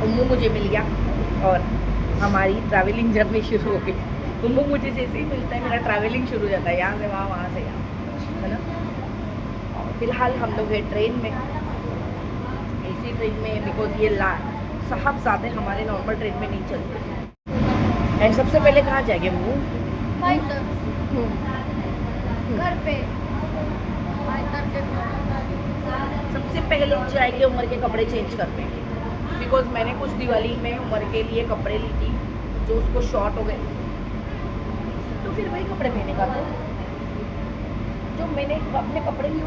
उम्मू मुझे मिल गया और हमारी ट्रैवलिंग जर्नी शुरू हो गई। उम्मू मुझे जैसे ही मिलता है मेरा ट्रैवलिंग शुरू हो जाता है, यहाँ से वहाँ, वहाँ से यहाँ, है ना। और फिलहाल हम लोग हैं ट्रेन में, एसी ट्रेन में, बिकॉज ये साहबजादे हमारे नॉर्मल ट्रेन में नहीं चलते। एंड सबसे पहले कहाँ जाएंगे वो? घर पे सबसे पहले जाएंगे उमर के कपड़े चेंज करने, बिकॉज मैंने कुछ दिवाली में उमर के लिए कपड़े ली थी जो उसको शॉर्ट हो गए, तो फिर वही कपड़े पहने का था जो मैंने अपने कपड़े लिए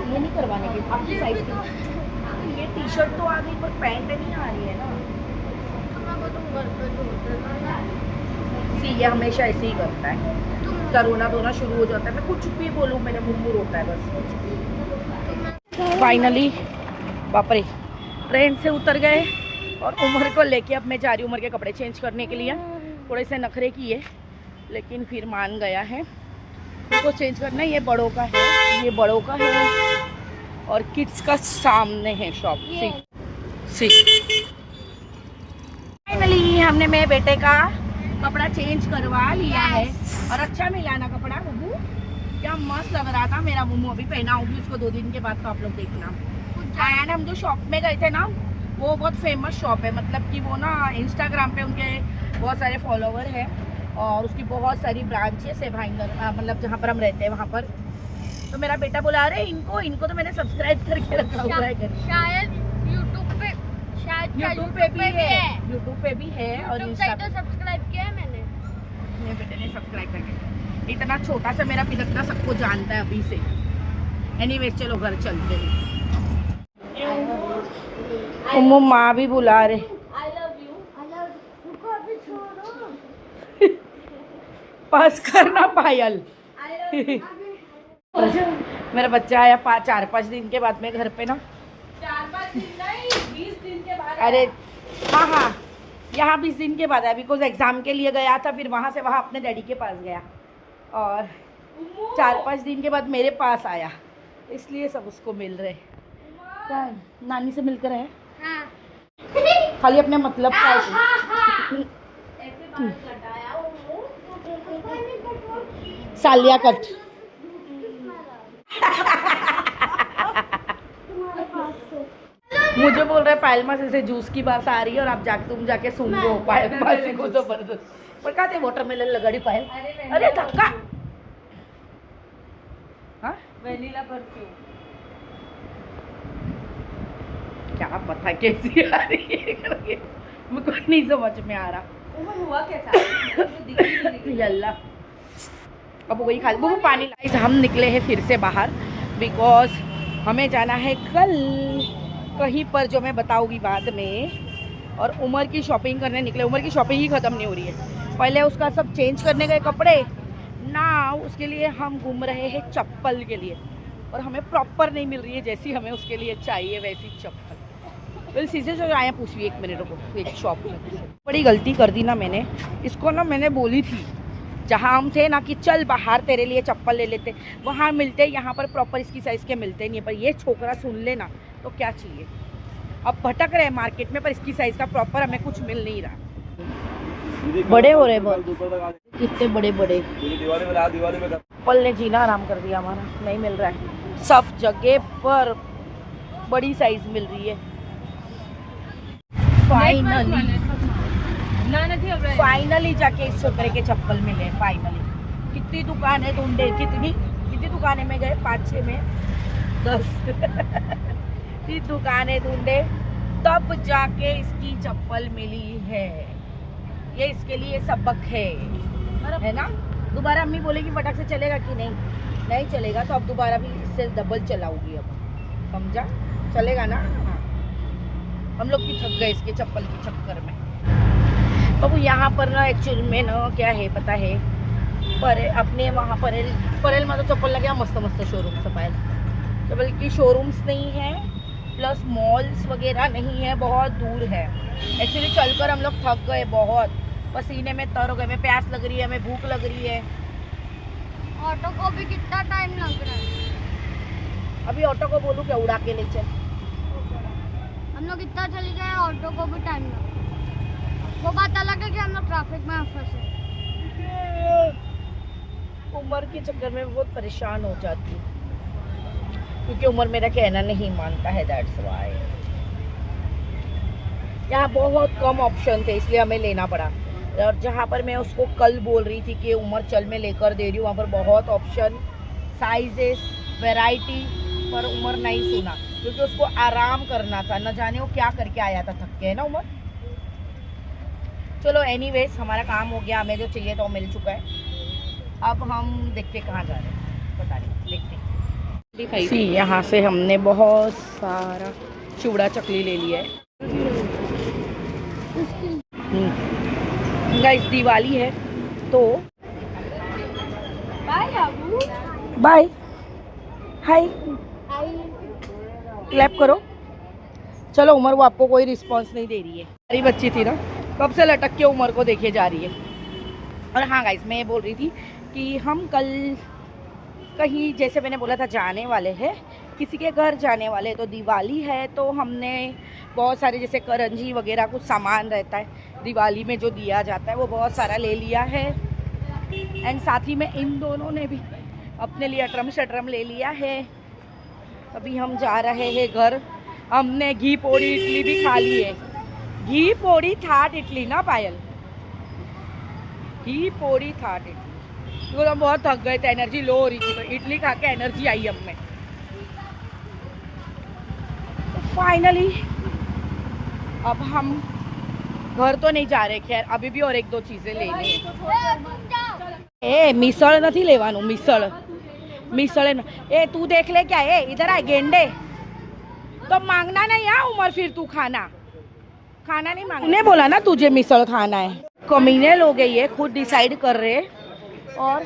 ये नहीं करवाने के आपकी साइज की। ये टी शर्ट तो आ गई पर पैंट नहीं आ रही है ना। सी ये हमेशा ऐसे ही करता है, उसका रोना धोना शुरू हो जाता है, मैं कुछ भी बोलूँ मेरे मुंह रोता है बस। फाइनली बाप रे ट्रेन से उतर गए और उमर को लेके अब मैं जा रही हूँ उमर के कपड़े चेंज करने के लिए। थोड़े से नखरे किए लेकिन फिर मान गया है, उसको चेंज करना है। ये बड़ों का है, ये बड़ों का है और किड्स का सामने है शॉप। सी फाइनली हमने मेरे बेटे का कपड़ा चेंज करवा लिया है और अच्छा मिला ना कपड़ा बब्बू, क्या मस्त लग रहा था। मेरा मुम्मू अभी पहना होगी उसको 2 दिन के बाद, तो आप लोग देखना। एंड हम जो शॉप में गए थे ना वो बहुत फेमस शॉप है, मतलब कि वो ना इंस्टाग्राम पे उनके बहुत सारे फॉलोवर हैं और उसकी बहुत सारी ब्रांचेस है भाईंदर, मतलब जहाँ पर हम रहते हैं वहाँ पर। तो मेरा बेटा बोला अरे इनको तो मैंने सब्सक्राइब करके रखा हुआ है, शायद यूट्यूब पे, शायद यूट्यूब पे भी है, यूट्यूब पे भी है और इंस्टा तो सब्सक्राइब किया है मैंने। मेरे बेटे ने सब्सक्राइब करके, इतना छोटा सा मेरा पिदकना सबको जानता है अभी से। एनीवेज चलो घर चलते हैं। उम्मू माँ भी बुला रहे। I love you. रुको अभी छोड़ो। पास करना पायल। I love you. मेरा बच्चा आया 4-5 दिन के बाद में घर पे ना। 4-5 दिन नहीं, 20 दिन के बाद। अरे हाँ यहाँ 20 दिन के बाद आया, बिकॉज एग्जाम के लिए गया था, फिर वहाँ से वहाँ अपने डैडी के पास गया और 4-5 दिन के बाद मेरे पास आया, इसलिए सब उसको मिल रहे। क्या नानी से मिलकर है? हाँ। खाली अपने मतलब का सालिया कट। मुझे बोल रहे पायल मासी से जूस की बात आ रही है और आप तुम जाके सुन लो पायल मासी को जबरदस्त। पर कहते वाटरमेलन लगाड़ी पायल। अरे धक्का। हाँ वेनिला परफ्यूम क्या पता कैसी आ रही है करके, मुझको नहीं समझ में आ रहा। हुआ कैसा? यल्ला अब वही खा वो पानी लाई। हम निकले हैं फिर से बाहर, बिकॉज हमें जाना है कल कहीं पर जो मैं बताऊंगी बाद में। और उमर की शॉपिंग करने निकले, उमर की शॉपिंग ही ख़त्म नहीं हो रही है। पहले उसका सब चेंज करने गए कपड़े ना, उसके लिए हम घूम रहे हैं चप्पल के लिए, और हमें प्रॉपर नहीं मिल रही है जैसी हमें उसके लिए चाहिए वैसी चप्पल। तो सीधे जो आए पूछिए 1 मिनट को, एक शॉप में बड़ी गलती कर दी ना मैंने। इसको ना मैंने बोली थी जहाँ हम थे ना कि चल बाहर तेरे लिए चप्पल ले लेते, वहाँ मिलते, यहाँ पर प्रॉपर इसकी साइज़ के मिलते नहीं है। पर ये छोकरा सुन लेना तो क्या चाहिए। अब भटक रहे मार्केट में पर इसकी साइज़ का प्रॉपर हमें कुछ मिल नहीं रहा। बड़े हो रहे बहुत, कितने बड़े बड़े। चप्पल ने जीना आराम कर दिया हमारा, नहीं मिल रहा है सब जगह पर बड़ी साइज मिल रही है। फाइनली जाके इस छोकरे के चप्पल मिले फाइनली। कितनी दुकानें ढूंढे, कितनी दुकानें में गए, 5-6 में 10 कितनी दुकानें ढूंढे तब जाके इसकी चप्पल मिली है। ये इसके लिए सबक है ना। दोबारा अम्मी बोलेगी फटाक से चलेगा कि नहीं चलेगा, तो अब दोबारा भी इससे डबल चलाऊंगी। अब समझा, चलेगा ना। हाँ हम लोग भी थक गए इसके चप्पल के चक्कर में। अब यहाँ पर ना एक्चुअली में ना क्या है पता है, पर अपने वहाँ परेल में तो चप्पल लगे मस्त शोरूम से पायल, तो बल्कि शोरूम्स नहीं है प्लस मॉल्स वगैरह नहीं है, बहुत दूर है। एक्चुअली चलकर हम लोग थक गए, बहुत पसीने में तर हो गए, हमें प्यास लग रही है, हमें भूख लग रही है। ऑटो को भी कितना टाइम लग रहा है। अभी ऑटो को बोलूँ क्या उड़ा के ले चल, हम लोग इतना चले गए ऑटो को भी टाइम लगा। वो बात अलग है कि हम लोग ट्रैफिक में फंसे। उमर के चक्कर में बहुत परेशान हो जाती हूँ क्योंकि उमर मेरा कहना नहीं मानता है, दैट्स व्हाई। यहाँ बहुत कम ऑप्शन थे इसलिए हमें लेना पड़ा। और जहाँ पर मैं उसको कल बोल रही थी कि उमर चल मैं लेकर दे रही हूँ, वहाँ पर बहुत ऑप्शन, साइजेस, वैरायटी, पर उमर नहीं सुना क्योंकि उसको आराम करना था। न जाने वो क्या करके आया था, थक के, है ना उमर। चलो एनीवेज हमारा काम हो गया, हमें जो चाहिए था वो मिल चुका है। अब हम देखते कहाँ जा रहे हैं, पता नहीं, देखते। सी यहाँ से हमने बहुत सारा चिवड़ा चकली ले लिया है। गाइस दिवाली है तो बाय हाय क्लैप करो। चलो उमर, वो आपको कोई रिस्पांस नहीं दे रही है। सारी बच्ची थी ना, कब से लटक के उमर को देखे जा रही है। और हाँ गाइस, मैं ये बोल रही थी कि हम कल कहीं, जैसे मैंने बोला था, जाने वाले हैं, किसी के घर जाने वाले हैं। तो दिवाली है तो हमने बहुत सारे, जैसे करंजी वगैरह कुछ सामान रहता है दिवाली में जो दिया जाता है, वो बहुत सारा ले लिया है। एंड साथ ही में इन दोनों ने भी अपने लिए अटरम शटरम ले लिया है। अभी हम जा रहे हैं घर। हमने घी पोड़ी इडली भी खा ली है। घी पोड़ी थाट इडली ना पायल, घी पोड़ी थाट इडली, क्योंकि हम बहुत थक गए थे, एनर्जी लो हो रही थी, तो इडली खा के एनर्जी आई अब में। तो फाइनली अब हम घर तो नहीं जा रहे, खैर अभी भी और एक दो चीजें लेनी है। ए मिसल नहीं लेवानू, मिसल मिसल ए तू देख ले क्या है, इधर आ गेंडे, तो मांगना नहीं है उमर, फिर तू खाना नहीं मांगना। उन्हें बोला ना तुझे मिसल खाना है। कमीने लोग हैं ये, खुद डिसाइड कर रहे। और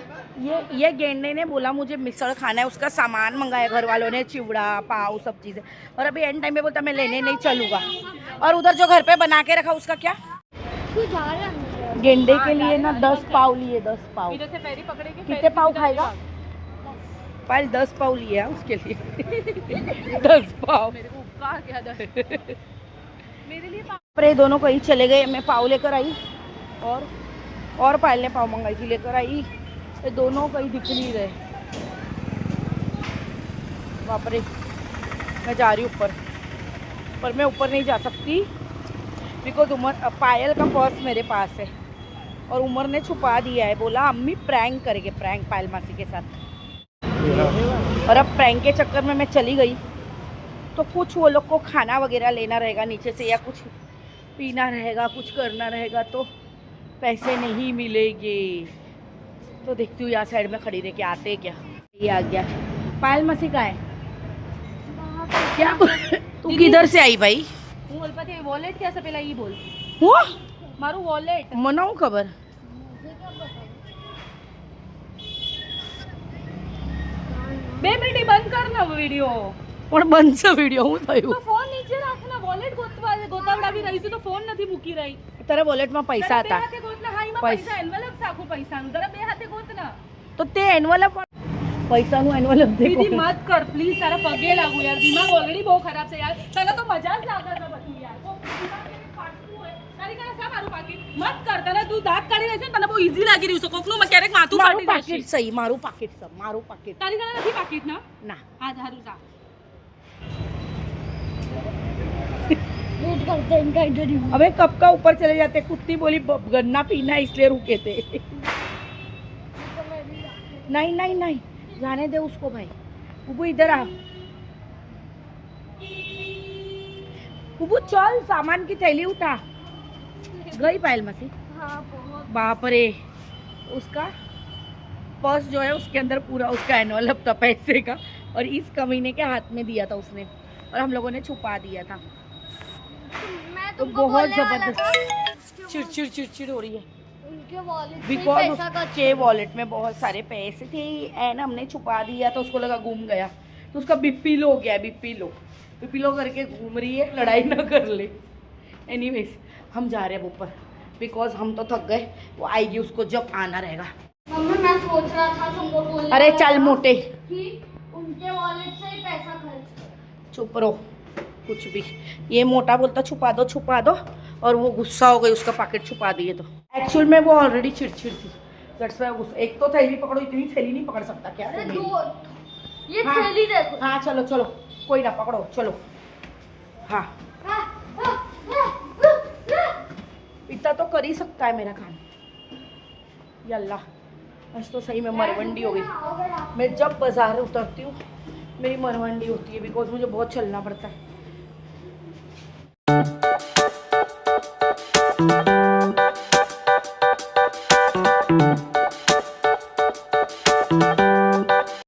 ये गेंडे ने बोला मुझे मिसल खाना है, उसका सामान मंगाया घर वालों ने, चिवड़ा पाव सब चीज़ें। और अभी एंड टाइम में बोलता मैं लेने नहीं चलूँगा। और उधर जो घर पे बना के रखा उसका क्या, गेंडे के लिए ना 10 पाव लिए, 10 पाव। इधर से फेरी पकड़े के कितने पाव खाएगा पायल? 10 पाव लिए उसके लिए 10 पाव मेरे को उपकार क्या दस मेरे लिए ये दोनों कहीं चले गए। मैं पाव लेकर आई और पायल ने पाव मंगाई थी, लेकर आई। ये दोनों कहीं दिख नहीं रहे। बाप रे, मैं जा रही हूँ ऊपर, पर मैं ऊपर नहीं जा सकती बिकॉज पायल का पर्स मेरे पास है और उमर ने छुपा दिया है। बोला अम्मी प्रैंक करेंगे, प्रैंक पायल मासी के साथ। और अब प्रैंक के चक्कर में मैं चली गई तो कुछ वो लोग को खाना वगैरह लेना रहेगा नीचे से, या कुछ पीना रहेगा, कुछ करना रहेगा, तो पैसे नहीं मिलेंगे। तो देखती हूँ यहाँ साइड में खड़ी रह के आते क्या। ये आ गया। पायल मसी का है क्या? तू किधर से आई भाई? હું બોલપાથી વોલેટ ક્યાં પેલા ઈ બોલ हुआ મારું વોલેટ मनाऊ खबर બે મિનિટ બંધ કર ના વિડિયો પણ બંધ છે વિડિયો હું થયું? તો ફોન નીચે રાખ ના, વોલેટ ગોતાવડાવી રહી છું તો ફોન નથી મૂકી રહી. તારા વોલેટમાં પૈસા બે હતા હાથે ગોત ના, હા એમાં પૈસા. પૈસા એન્વેલપ સાખું પૈસાનું, જરા બે હાથે ગોત ના. તો તે એન્વલપ પૈસાનું એન્વલપ દે. દીદી મત કર પ્લીઝ, તારા પગે લાગુ યાર, દિમાગ ઓલરેડી બહુ ખરાબ છે યાર. તને તો મજા જ લાગે છે બધું યાર. બહુ દિમાગ એને ફાટતું હોય. તારી કાને સા મારું પાકીટ મત કર, તને તું દાંત કાઢી રહી છે ને, તને બહુ ઈઝી લાગી રહ્યું છે. કોકનું ક્યારેક માથું મારું ફાટી પાકીટ જશે. સહી, મારું પાકીટ સર, મારું પાકીટ તારી કાને નથી પાકીટ ના? ના. હા સારું જા. वेट करते हैं इनका इधर ही। अबे कब का ऊपर चले जाते। कुत्ती बोली गन्ना पीना है इसलिए रुके थे। नहीं नहीं नहीं, जाने दे उसको भाई। बुबू इधर आ, बुबू चल, सामान की थैली उठा। गई पायल मसी? हाँ बहुत। बाप रे, उसका पर्स जो है उसके अंदर पूरा उसका एनवलप था पैसे का, और इस कमीने के हाथ में दिया था उसने, और हम लोगों ने छुपा दिया था। मैं तो तुमको बहुत बोलने वाला था, चिड़चिड़ चिड़चिड़ हो रही है उनके वॉलेट से बिकॉज पैसा का उसके वॉलेट में बहुत सारे पैसे थे एंड हमने छुपा दिया तो उसको लगा गुम गया, तो उसका बीपी लो हो गया। बीपी लो करके घूम रही है, लड़ाई ना कर ले। एनीवेज हम जा रहे हैं ऊपर बिकॉज हम तो थक गए। वो आएगी, उसको जब आना रहेगा। मम्मी मैं सोच रहा था तुमको बोलने अरे वाला चल था मोटे, कि उनके वॉलेट से ही पैसा खर्च करो। चुप रहो। कुछ भी। ये मोटा बोलता छुपा दो, और वो गुस्सा हो गई, उसका पैकेट छुपा दिए। तो एक्चुअल में वो ऑलरेडी चिड़चिड़ थी, दैट्स व्हाई गुस्सा। एक तो थैली पकड़ो, इतनी थैली नहीं पकड़ सकता क्या अरे तू मेरी? दो ये हाँ। थैली देखो। हाँ चलो चलो, कोई ना, पकड़ो चलो। हाँ इतना तो कर ही सकता है मेरा काम। यल्ला, आज तो सही में मरवंडी हो गई। मैं जब बाजार उतरती हूँ मेरी मरवंडी होती है, बिकॉज मुझे बहुत चलना पड़ता है।